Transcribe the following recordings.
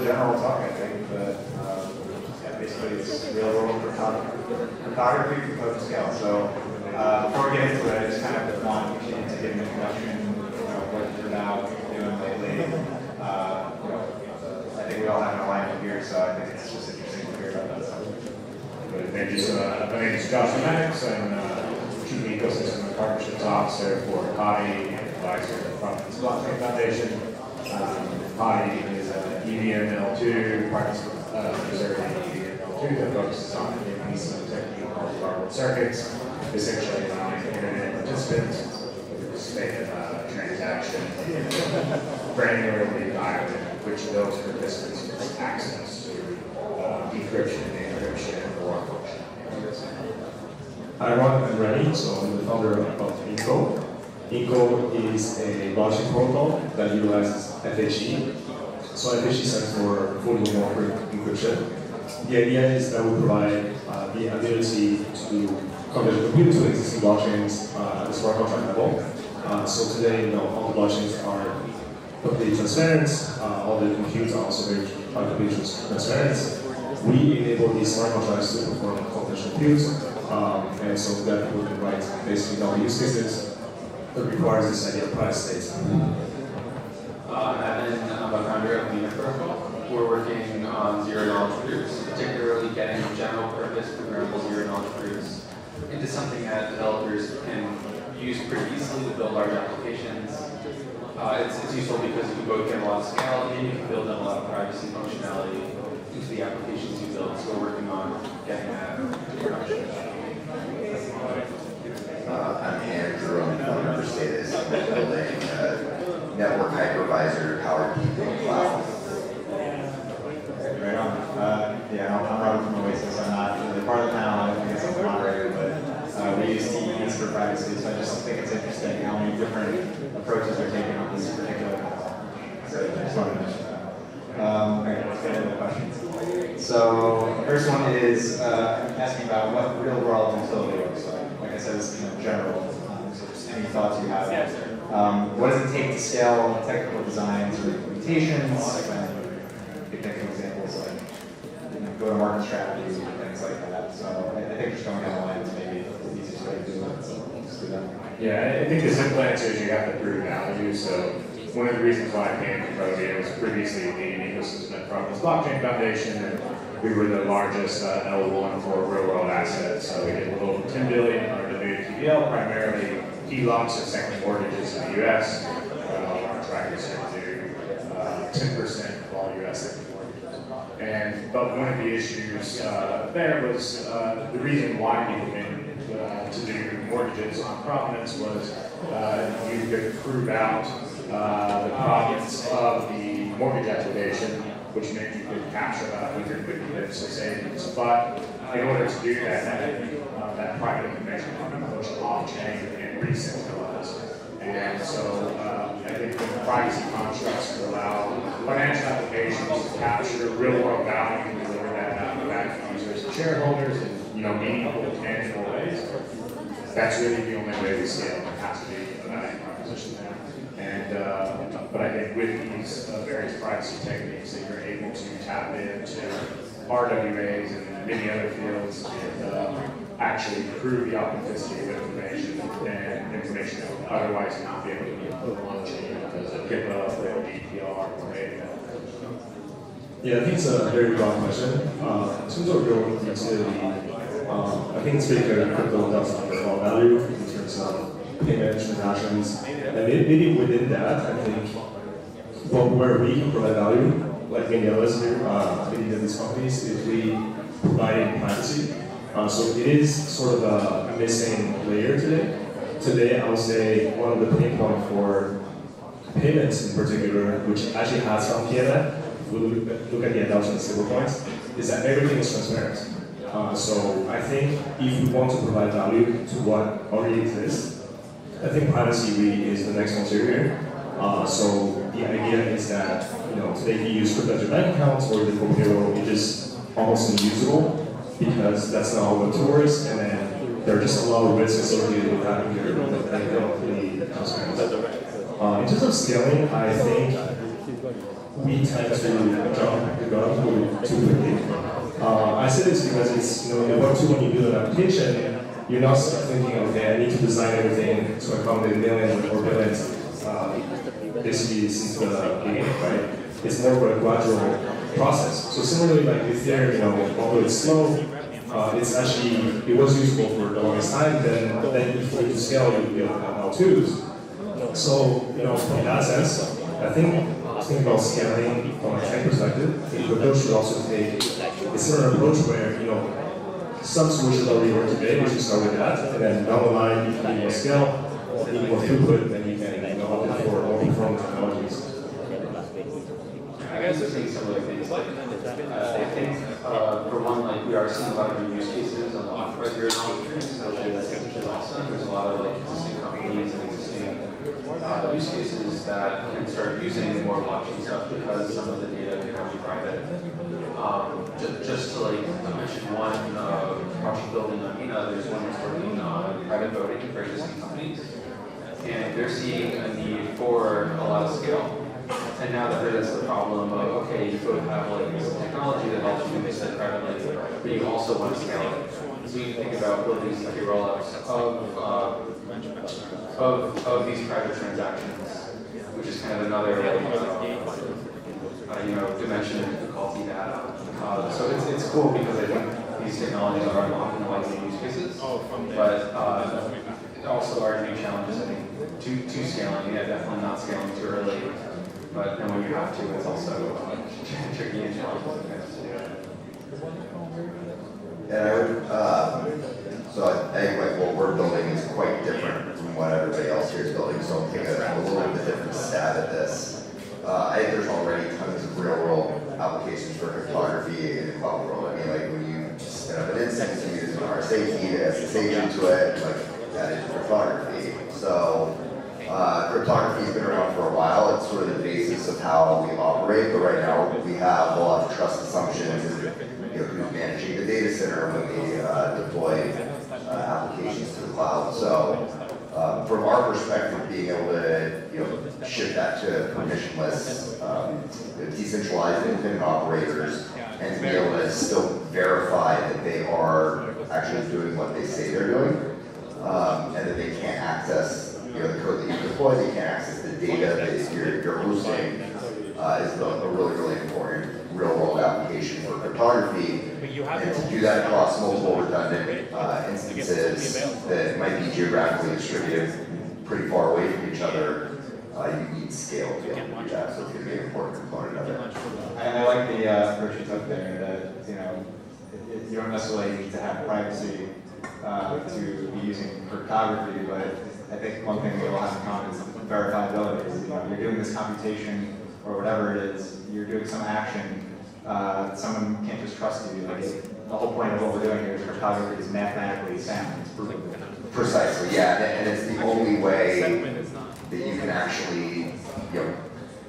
general talk, I think, but yeah, basically it's real world cryptography composed scale. So before we get into it, I just kind of want you to give an introduction, what you're now doing lately. I think we all have an alignment here, so I think it's just interesting to hear about that stuff. Thank you. So my name is Josh Maddox. I'm Chief Ecosystem and Partnerships Officer for COTI, advisor from the Blockchain Foundation. COTI is an EVM-L2, preserving EVM-L2 that focuses on a piece of technique called garbled circuits, essentially allowing internet participants to participate in a transaction granularly dialed in, which those participants get access to decryption, encryption, or function. Hi everyone, I'm Remi, so I'm the founder of Inco. Inco is a blockchain protocol that utilizes FHE. So FHE stands for fully homomorphic encryption. The idea is that we provide the ability to compute to existing blockchains at the smart contract level. So today, all the blockchains are completely transparent. All the computes are also very completely transparent. We enable these smart contracts to perform confidential compute, and so that people can write basically all the use cases that requires this idea of private state. I'm a founder of Mina protocol. We're working on zero-knowledge proofs, particularly getting general purpose programmable zero-knowledge proofs into something that developers can use pretty easily to build large applications. It's useful because you can both get a lot of scale and you can build in a lot of privacy functionality into the applications you build. So we're working on getting that to production. I'm Andrew, I'm founder of Versatus. I'm building a network hypervisor powered keeping cloud. Right on. Yeah, I'm Robert from Oasis. I'm not really part of the panel. I don't think it's a moderator, but we use TEs for privacy, so I just think it's interesting how many different approaches are taken on this particular panel. So I just wanted to mention that. Okay, let's get into the questions. So the first one is asking about what real-world utility looks like. Like I said, it's general. So just any thoughts you have. What does it take to scale technical designs or implementations? You can think of examples like go-to-market strategies and things like that. So I think just going down the line is maybe the easiest way to do it. So let's do that. Yeah, I think the simple answer is you have to prove value. So one of the reasons why I came to Protea was previously leading ecosystem from the Blockchain Foundation, and we were the largest L1 for real-world assets. So we did a little over $10 billion under WTDL, primarily HELOCs or second mortgages in the U.S. Our track is to do 10% of all U.S. second mortgages. But one of the issues there was the reason why we came to do mortgages on provenance was you could prove out the provenance of the mortgage application, which meant you could capture about 150 bits of savings. But in order to do that, that private information had to be pushed off-chain and re-centralized. And so I think the privacy constructs to allow financial applications to capture real-world value and deliver that back to users and shareholders in meaningful, tangible ways. That's really the only way we scale. It has to be a value proposition there. But I think with these various privacy techniques that you're able to tap into RWAs and many other fields and actually prove the authenticity of information and information that would otherwise not be able to be put on chain because of HIPAA or GDPR or anything. Yeah, I think it's a very broad question. In terms of real utility, I think it's pretty clear that crypto does offer a lot of value in terms of payment transactions. And maybe within that, I think where we can provide value, like many others do, many of these companies, is we provide privacy. So it is sort of a missing layer today. Today, I would say one of the pain points for payments in particular, which actually has some PNF, if we look at the adoption of stablecoins, is that everything is transparent. So I think if we want to provide value to what already exists, I think privacy really is the next frontier. So the idea is that today if you use crypto as your bank accounts or the payroll, it's just almost unusable because that's not how it works, and then there are just a lot of risks associated with having your that don't really transparent. In terms of scaling, I think we tend to jump the gun too quickly. I say this because it's, in Web 2, when you build an application, you're not thinking, okay, I need to design everything to accommodate millions or billions basically since the beginning, right? It's more of a gradual process. So similarly, like Ethereum, although it's slow, it was useful for the longest time. Then if you need to scale, you build L2s. So in that sense, I think about scaling from a tech perspective, I think crypto should also take a similar approach where some solutions already work today, we should start with that, and then down the line, if you need more scale, need more throughput, then you can opt for more performance technologies. I guess there's been similar things. I think for one, we are seeing a lot of new use cases on the enterprise zero knowledge base, which is awesome. There's a lot of existing companies and existing use cases that can start using more blockchain stuff because some of the data can now be private. Just to mention one project building on Mina, there's one that's working on private voting for existing companies, and they're seeing a need for a lot of scale. And now that there's the problem of, okay, you both have this technology that helps you make that privately, but you also want to scale it. So you think about building secure rollups of these private transactions, which is kind of another dimension of the COTI data. So it's cool because I think these technologies are unlocking a lot of use cases, but also are new challenges, I think, to scaling. Yeah, definitely not scaling too early. But then when you have to, it's also tricky and challenging to do it. And I think what we're building is quite different from what everybody else here is building, so I'm taking a little bit different stab at this. I think there's already tons of real-world applications for cryptography in the cloud world. I mean, when you spin up an instance and use an RSA key to SSH into it, that is cryptography. So cryptography has been around for a while. It's sort of the basis of how we operate, but right now we have a lot of trust assumptions and who's managing the data center when we deploy applications to the cloud. So from our perspective, being able to ship that to permissionless, decentralized independent operators, and to be able to still verify that they are actually doing what they say they're doing, and that they can't access the code that you deploy, they can't access the data that you're hosting, is a really, really important real-world application for cryptography. And to do that across multiple redundant instances that might be geographically distributed pretty far away from each other, you need scale to be able to do that, so it's going to be an important component of it. I like the approach you took there, that you don't necessarily need to have privacy to be using cryptography, but I think one thing we all have in common is verifiability. You're doing this computation or whatever it is, you're doing some action, someone can't just trust you. The whole point of what we're doing here is cryptography is mathematically sound, it's proven. Precisely, yeah, and it's the only way that you can actually,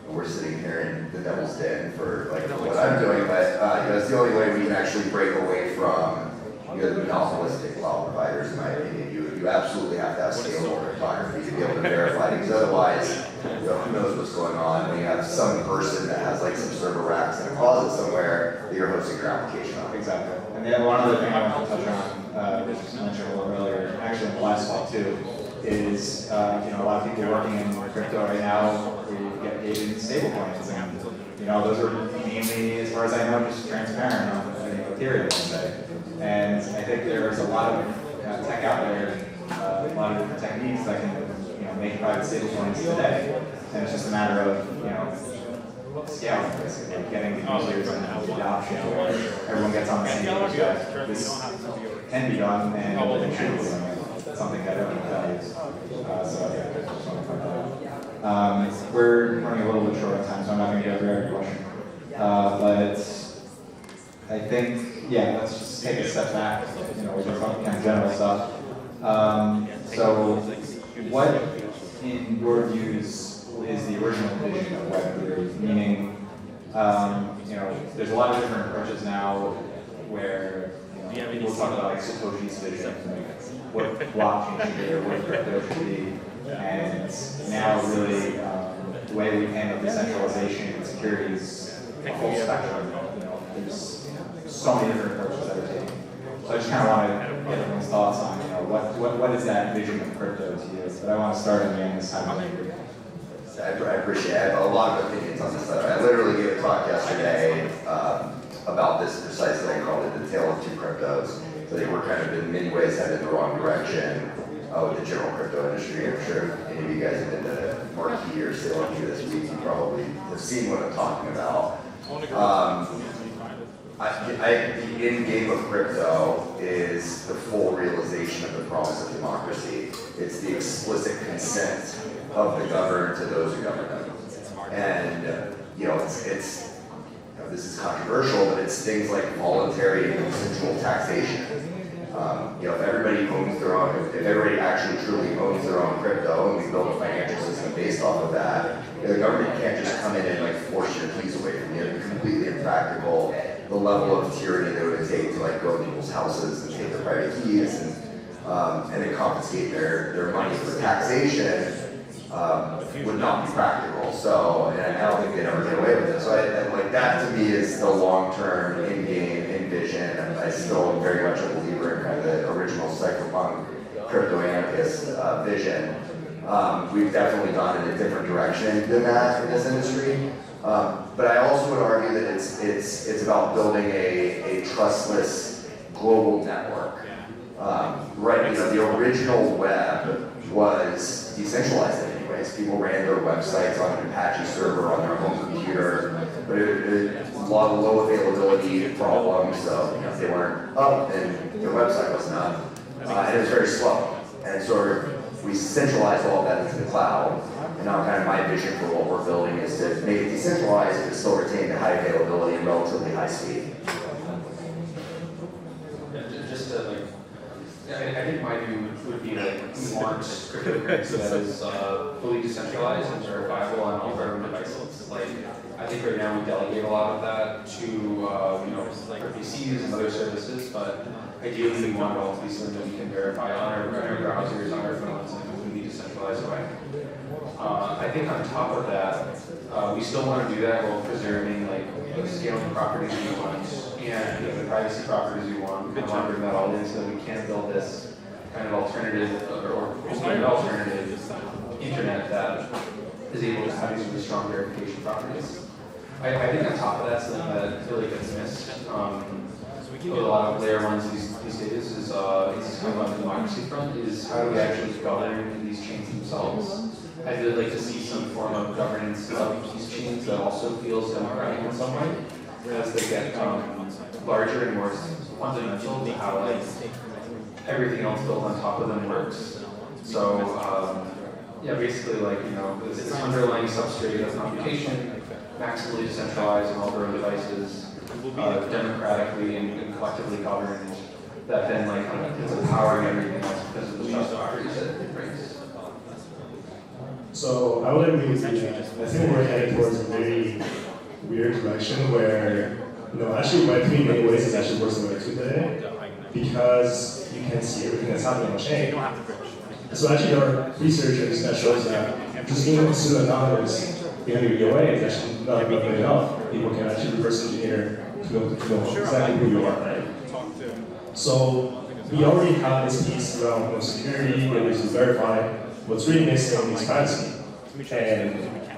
we're sitting here in the devil's den for what I'm doing, but it's the only way we can actually break away from the monopolistic cloud providers, in my opinion. You absolutely have to have scalable cryptography to be able to verify it, because otherwise, who knows what's going on when you have some person that has some server racks in a closet somewhere that you're hosting your application on. Exactly. And then one other thing I want to touch on, which was mentioned a little earlier, actually in the last talk too, is a lot of people working in crypto right now, we get paid in stablecoins, and those are mainly, as far as I know, just transparent on Ethereum, let's say. And I think there's a lot of tech out there, a lot of different techniques that can make private stablecoins today, and it's just a matter of scaling, basically, getting the users and the adoption where everyone gets on the same page that this can be done and it should be done. Something that everyone values. So yeah, I just want to point that out. We're running a little bit short on time, so I'm not going to go through every question. But I think, let's just take a step back. We're just talking kind of general stuff. So what, in your views, is the original vision of Web3? Meaning, there's a lot of different approaches now where people talk about Satoshi's vision, what blockchain should be or what crypto should be, and now really the way we handle decentralization is security is a whole spectrum. There's so many different approaches that are taken. So I just kind of want to get everyone's thoughts on, what is that vision of crypto to you? But I want to start in the end this time. I appreciate it. I have a lot of opinions on this stuff. I literally gave a talk yesterday about this precisely. I called it the tale of two cryptos. So they were kind of in many ways headed in the wrong direction with the general crypto industry. I'm sure if any of you guys have been to Marquee or Salem this week, you probably have seen what I'm talking about. The end game of crypto is the full realization of the promise of democracy. It's the explicit consent of the governed to those who govern them. And this is controversial, but it's things like voluntary and consensual taxation. If everybody owns their own, if everybody actually truly owns their own crypto, and we build a financial system based off of that, the government can't just come in and force your keys away from you. It'd be completely impractical. The level of tyranny that it would take to go to people's houses and take their private keys and then confiscate their money for taxation would not be practical. So, and I don't think they'd ever get away with it. So that to me is the long-term in-game, in-vision. I still am very much a believer in kind of the original cypherpunk crypto-anarchist vision. We've definitely gone in a different direction than that in this industry. But I also would argue that it's about building a trustless global network. The original web was decentralized in many ways. People ran their websites on an Apache server on their home computer, but it a lot of low availability problems, so if they weren't up, then their website wasn't up. And it was very slow. And so we centralized all of that into the cloud. And now kind of my vision for what we're building is to make it decentralized but still retain the high availability and relatively high speed. Just to I think my view would be that we want cryptocurrency that is fully decentralized and verifiable on all of our own devices. I think right now we delegate a lot of that to our PCs and other services, but ideally we want it all to be something that we can verify on our browsers, on our phones, in a completely decentralized way. I think on top of that, we still want to do that while preserving the scaling properties we want and the privacy properties we want. We want to bring that all in so that we can build this kind of alternative or alternative internet that is able to have these really strong verification properties. I think on top of that, something that really gets missed with a lot of layer ones these days is kind of on the democracy front is how do we actually govern these chains themselves. I'd really like to see some form of governance of these chains that also feels democratic in some way as they get larger and more fundamental to how everything else built on top of them works. So basically this underlying substrate of computation, maximally decentralized on all their own devices, democratically and collectively governed, that then is empowering everything else because of the trust properties that it brings. So I would agree with you. I think we're headed towards a very weird direction where, actually Web3 in many ways is actually worse than Web2 today because you can see everything that's happening on chain. So actually there are researchers that shows that just being pseudo-anonymous behind your DOA is actually not good enough. People can actually reverse engineer to know exactly who you are, right? So we already have this piece around security, where we to verify. What's really missing is privacy. And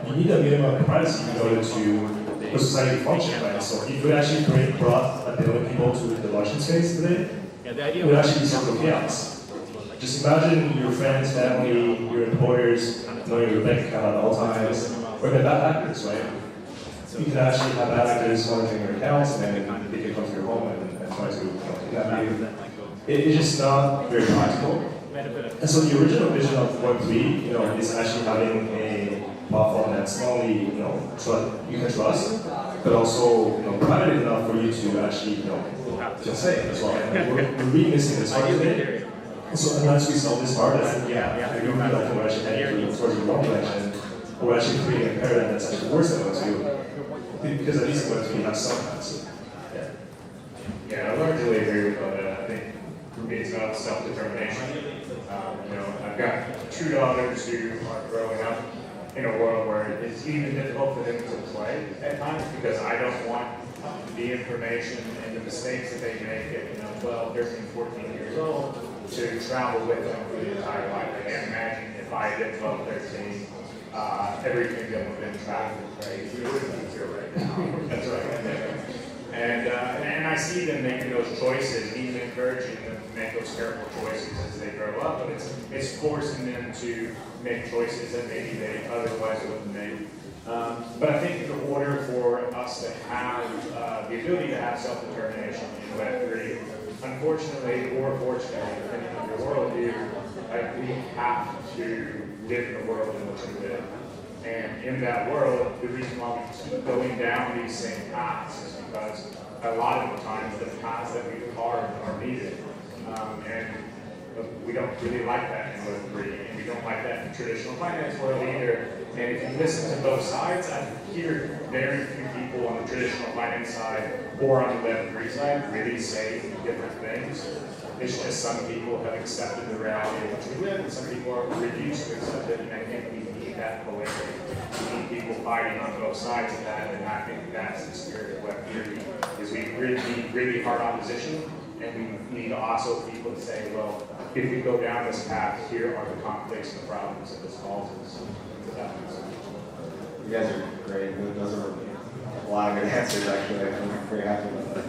you need a minimum of privacy in order for society to function, right? So if we actually brought 1 billion people to the blockchain space today, it would actually be sort of chaos. Just imagine your friends, family, your employers knowing your bank account at all times, or even bad actors, right? You can actually have bad actors monitoring your accounts, and then they can come to your home and try to kidnap you. It's just not very practical. And so the original vision of Web3, is actually having a platform that's not only, you can trust, but also, private enough for you to actually, feel safe as well. And we're really missing this part today. And so unless we solve this part, I think, I agree with you that we're actually heading towards the wrong direction. We're actually creating a paradigm that's actually worse than Web2, because at least in Web3 you have some privacy. Yeah, I largely agree with that. I think for me it's about self-determination. I've got 2 daughters who are growing up in a world where it's even difficult for them to play at times because I don't want the information and the mistakes that they make at 12, 13, 14 years old to travel with them for the entire life. I can't imagine if I did 12, 13, everything that would have been traveled crazy. You wouldn't be here right now. That's right. And I see them making those choices, even encouraging them to make those careful choices as they grow up, but it's forcing them to make choices that maybe they otherwise wouldn't make. But I think in order for us to have the ability to have self-determination in Web3, unfortunately or fortunately, depending on your worldview, we have to live in the world in which we live. And in that world, the reason why we keep going down these same paths is because a lot of the times the paths that we carved are needed. And we don't really like that in Web3, and we don't like that in the traditional finance world either. And if you listen to both sides, I hear very few people on the traditional finance side or on the Web3 side really say different things. It's just some people have accepted the reality in which we live, and some people are refused to accept it, and I think we need that polarity. We need people fighting on both sides of that, and I think that's the spirit of Web3, is we need really hard opposition, and we need also people to say, well, if we go down this path, here are the conflicts and the problems that this causes. You guys are great. Those are a lot of good answers, actually. I'm very happy with it.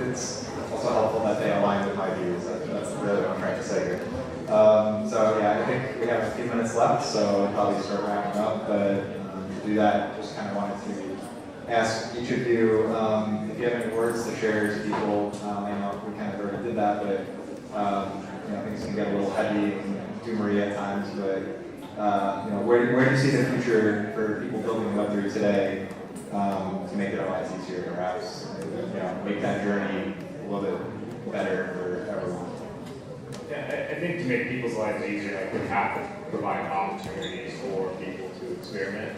It's also helpful that they align with my views. That's really what I'm trying to say here. So yeah, I think we have a few minutes left, so I'll probably start wrapping up. But to do that, just kind of wanted to ask each of you if you have any words to share to people. I know we kind of already did that, but things can get a little heavy and doomery at times. But where do you see the future for people building Web3 today to make their lives easier, perhaps, make that journey a little bit better for everyone? Yeah, I think to make people's lives easier, we have to provide opportunities for people to experiment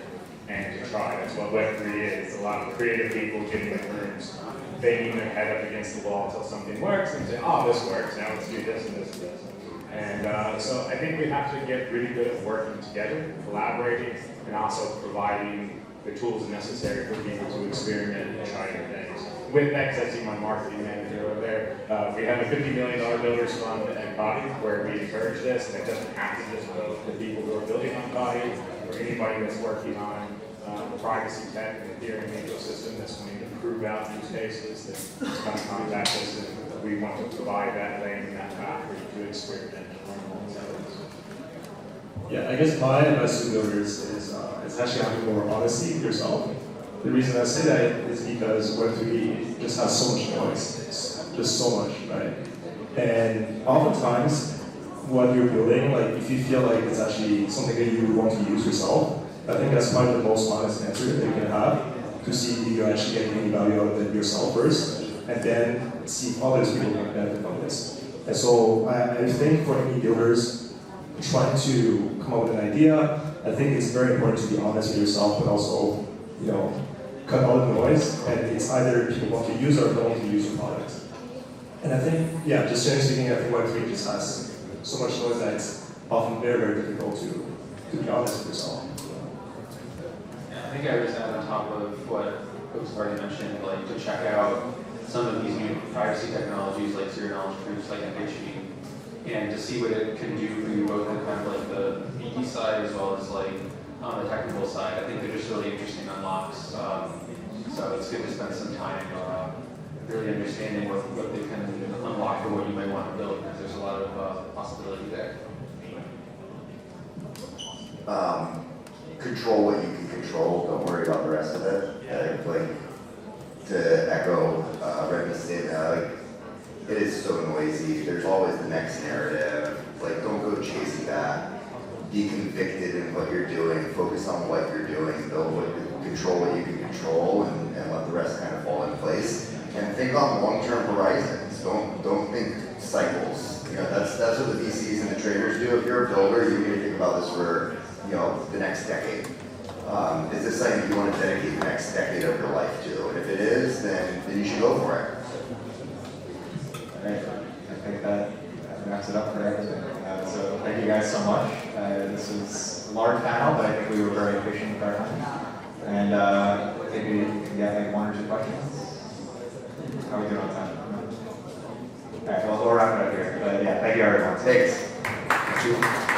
and to try. That's what Web3 is. A lot of creative people getting in rooms, banging their head up against the wall until something works and say, oh, this works, now let's do this and this and this. And so I think we have to get really good at working together, collaborating, and also providing the tools necessary for people to experiment and try new things. With that, because I see my marketing manager over there, we have a $50 million builders fund at COTI where we encourage this, and it doesn't have to just go to people who are building on COTI or anybody that's working on privacy tech and the Ethereum ecosystem that's going to prove out use cases, that come contact us, and we want to provide that lane and that path for you to experiment and learn more. Yeah, I guess my advice to builders is actually having more honesty with yourself. The reason I say that is because Web3 just has so much noise. It's just so much, right? And oftentimes, what you're building, like if you feel like it's actually something that you want to use yourself, I think that's probably the most honest answer that you can have, to see if you're actually getting any value out of it yourself first, and then see if others people can benefit from this. And so I think for any builders trying to come up with an idea, I think it's very important to be honest with yourself, but also, cut all the noise, and it's either people want to use or don't want to use your product. And I think, just generally speaking, I think Web3 just has so much noise that it's often very, very difficult to be honest with yourself. I think I was on top of what folks have already mentioned, like to check out some of these new privacy technologies like zero-knowledge proofs, like NHP, and to see what it can do for you both on kind of like the BD side as well as like on the technical side. I think they're just really interesting unlocks. So it's good to spend some time really understanding what they can unlock for what you might want to build, because there's a lot of possibility there. Control what you can control, don't worry about the rest of it. Like, to echo Remi's statement, it is so noisy, there's always the next narrative, like don't go chasing that. Be convicted in what you're doing, focus on what you're doing, control what you can control, and let the rest kind of fall in place. And think on long-term horizons, don't think cycles. That's what the VCs and the traders do. If you're a builder, you need to think about this for the next decade. Is this something you want to dedicate the next decade of your life to? And if it is, then you should go for it. Great. I think that wraps it up for everything. So thank you guys so much. This was large panel, but I think we were very efficient with our time. And maybe we can get like 1 or 2 questions. How are we doing on time? All right, well, we'll wrap it up here. But yeah, thank you everyone. Thanks. Thank you.